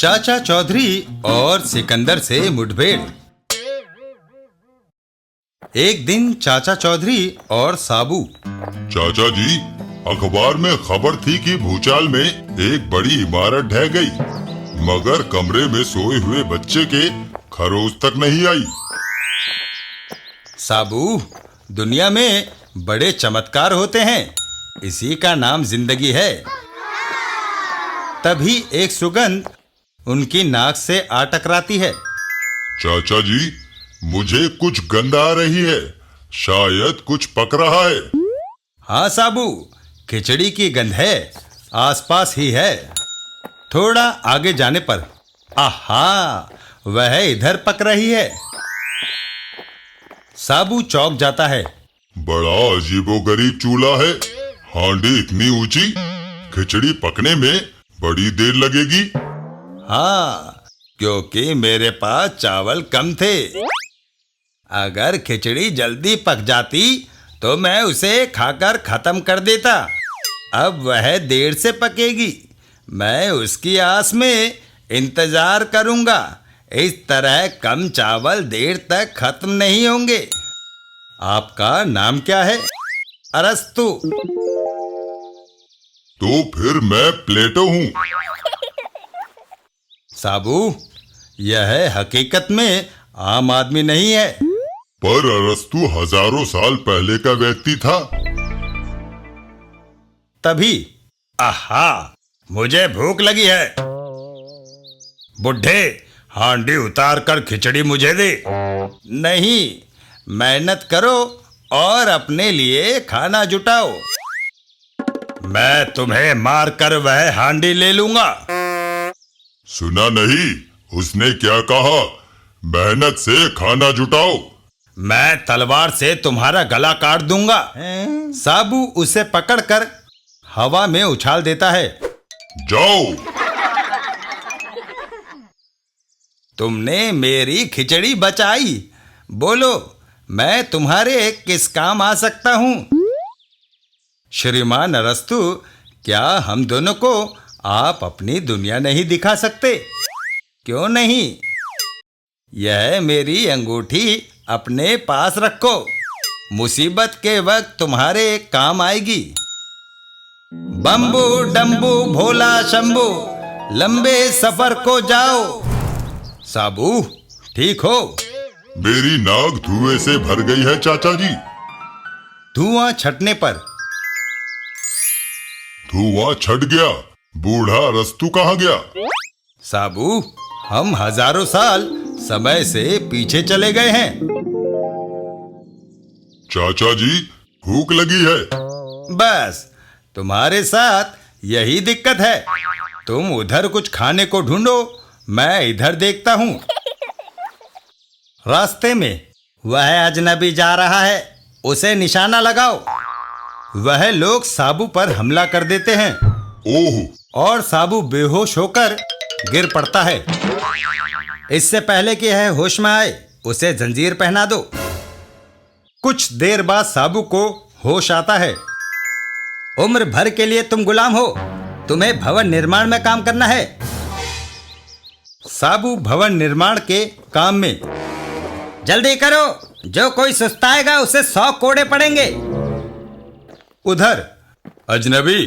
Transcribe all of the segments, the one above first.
चाचा चौधरी और सिकंदर से मुठभेड़। एक दिन चाचा चौधरी और साबू। चाचा जी, अखबार में खबर थी कि भूचाल में एक बड़ी इमारत ढह गई, मगर कमरे में सोए हुए बच्चे के खरोच तक नहीं आई। साबू, दुनिया में बड़े चमत्कार होते हैं, इसी का नाम जिंदगी है। तभी एक सुगंध उनकी नाक से आ टकराती है। चाचा जी, मुझे कुछ गंध आ रही है, शायद कुछ पक रहा है। हाँ साबू, खिचड़ी की गंध है, आसपास ही है। थोड़ा आगे जाने पर आहा, वह इधर पक रही है। साबू चौंक जाता है। बड़ा अजीबोगरीब चूल्हा है, हांडी इतनी ऊंची, खिचड़ी पकने में बड़ी देर लगेगी। हाँ, क्योंकि मेरे पास चावल कम थे। अगर खिचड़ी जल्दी पक जाती तो मैं उसे खाकर खत्म कर देता। अब वह देर से पकेगी, मैं उसकी आस में इंतजार करूंगा। इस तरह कम चावल देर तक खत्म नहीं होंगे। आपका नाम क्या है? अरस्तु। तो फिर मैं प्लेटो हूँ। साबू, यह हकीकत में आम आदमी नहीं है। पर अरस्तु हजारों साल पहले का व्यक्ति था। तभी आहा, मुझे भूख लगी है। बुढ़े, हांडी उतार कर खिचड़ी मुझे दे। नहीं, मेहनत करो और अपने लिए खाना जुटाओ। मैं तुम्हें मारकर वह हांडी ले लूंगा। सुना नहीं, उसने क्या कहा? मेहनत से खाना जुटाओ। मैं तलवार से तुम्हारा गला काट दूंगा। साबू उसे पकड़कर हवा में उछाल देता है। जाओ। तुमने मेरी खिचड़ी बचाई। बोलो, मैं तुम्हारे किस काम आ सकता हूँ? श्रीमान अरस्तु, क्या हम दोनों को आप अपनी दुनिया नहीं दिखा सकते? क्यों नहीं? यह मेरी अंगूठी अपने पास रखो, मुसीबत के वक्त तुम्हारे काम आएगी। बम्बू डम्बू भोला शंभू, लंबे सफर को जाओ। साबू, ठीक हो? मेरी नाक धुएं से भर गई है चाचा जी। धुआं छटने पर धुआं छट गया। बूढ़ा अरस्तु कहाँ गया? साबू, हम हजारों साल समय से पीछे चले गए हैं। चाचा जी, भूख लगी है। बस तुम्हारे साथ यही दिक्कत है। तुम उधर कुछ खाने को ढूंढो, मैं इधर देखता हूँ। रास्ते में वह अजनबी जा रहा है, उसे निशाना लगाओ। वह लोग साबू पर हमला कर देते हैं। ओह! और साबू बेहोश होकर गिर पड़ता है। इससे पहले कि यह होश में आए, उसे जंजीर पहना दो। कुछ देर बाद साबू को होश आता है। उम्र भर के लिए तुम गुलाम हो, तुम्हें भवन निर्माण में काम करना है। साबू भवन निर्माण के काम में। जल्दी करो, जो कोई सुस्ताएगा उसे 100 कोड़े पड़ेंगे। उधर अजनबी,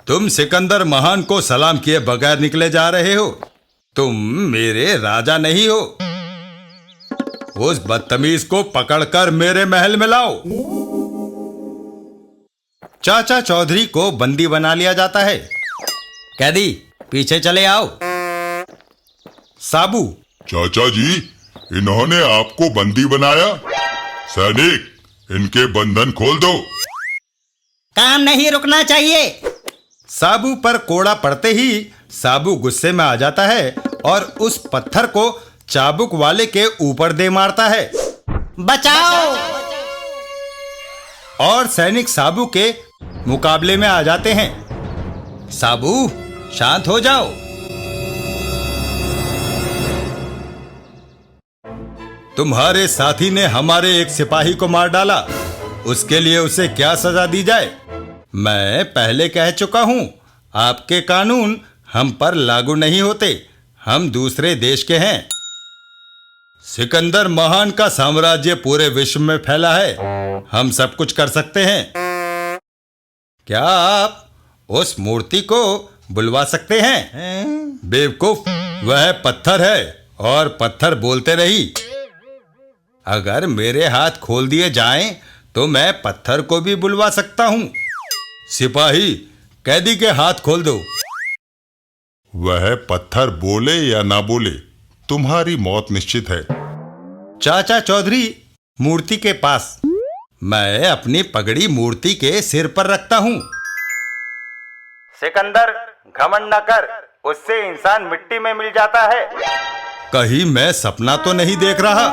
तुम सिकंदर महान को सलाम किए बगैर निकले जा रहे हो। तुम मेरे राजा नहीं हो। उस बदतमीज को पकड़कर मेरे महल में लाओ। चाचा चौधरी को बंदी बना लिया जाता है। कैदी, पीछे चले आओ। साबू, चाचा जी, इन्होंने आपको बंदी बनाया। सैनिक, इनके बंधन खोल दो। काम नहीं रुकना चाहिए। साबू पर कोड़ा पड़ते ही साबू गुस्से में आ जाता है और उस पत्थर को चाबुक वाले के ऊपर दे मारता है। बचाओ! और सैनिक साबू के मुकाबले में आ जाते हैं। साबू, शांत हो जाओ। तुम्हारे साथी ने हमारे एक सिपाही को मार डाला, उसके लिए उसे क्या सजा दी जाए? मैं पहले कह चुका हूं, आपके कानून हम पर लागू नहीं होते। हम दूसरे देश के हैं। सिकंदर महान का साम्राज्य पूरे विश्व में फैला है। हम सब कुछ कर सकते हैं। क्या आप उस मूर्ति को बुलवा सकते हैं? बेवकूफ, वह पत्थर है और पत्थर बोलते नहीं। अगर मेरे हाथ खोल दिए जाएं, तो मैं पत्थर को भी बुलवा सकता हूं। सिपाही, कैदी के हाथ खोल दो। वह पत्थर बोले या ना बोले, तुम्हारी मौत निश्चित है। चाचा चौधरी, मूर्ति के पास। मैं अपनी पगड़ी मूर्ति के सिर पर रखता हूं। सिकंदर, घमंड न कर, उससे इंसान मिट्टी में मिल जाता है। कहीं मैं सपना तो नहीं देख रहा?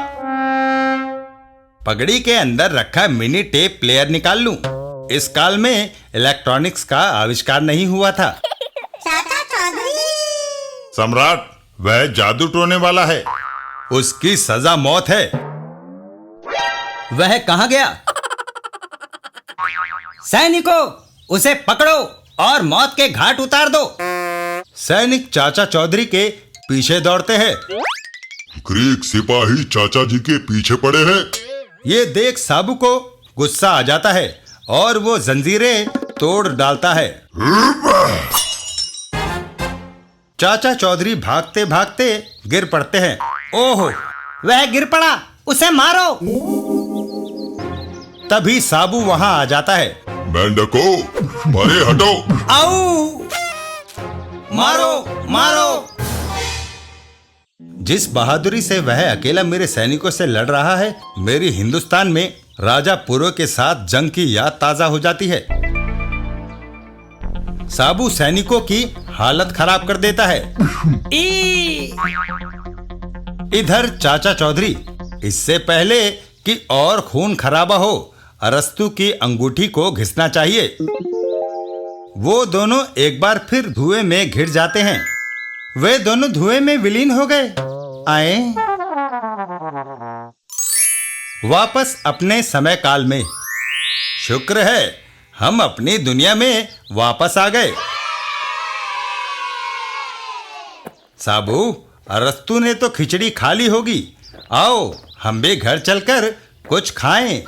पगड़ी के अंदर रखा मिनी टेप प्लेयर निकाल लूं। इस काल में इलेक्ट्रॉनिक्स का आविष्कार नहीं हुआ था। चाचा चौधरी। सम्राट, वह जादू टोने वाला है। उसकी सजा मौत है। वह कहाँ गया? सैनिकों, उसे पकड़ो और मौत के घाट उतार दो। सैनिक चाचा चौधरी के पीछे दौड़ते हैं। ग्रीक सिपाही चाचा जी के पीछे पड़े हैं। ये देख साबू को गुस्सा आ जाता है और वो जंजीरें तोड़ डालता है। चाचा चौधरी भागते भागते गिर पड़ते हैं। ओहो, वह गिर पड़ा, उसे मारो। तभी साबू वहां आ जाता है। मेंढको, परे हटो। आओ, मारो मारो। जिस बहादुरी से वह अकेला मेरे सैनिकों से लड़ रहा है, मेरी हिंदुस्तान में राजा पुरो के साथ जंग की याद ताजा हो जाती है। साबू सैनिकों की हालत खराब कर देता है। इधर चाचा चौधरी, इससे पहले कि और खून खराबा हो, अरस्तु की अंगूठी को घिसना चाहिए। वो दोनों एक बार फिर धुएं में घिर जाते हैं। वे दोनों धुएं में विलीन हो गए। आए वापस अपने समय काल में। शुक्र है हम अपनी दुनिया में वापस आ गए। साबू, अरस्तु ने तो खिचड़ी खा ली होगी। आओ हम भी घर चलकर कुछ खाएं।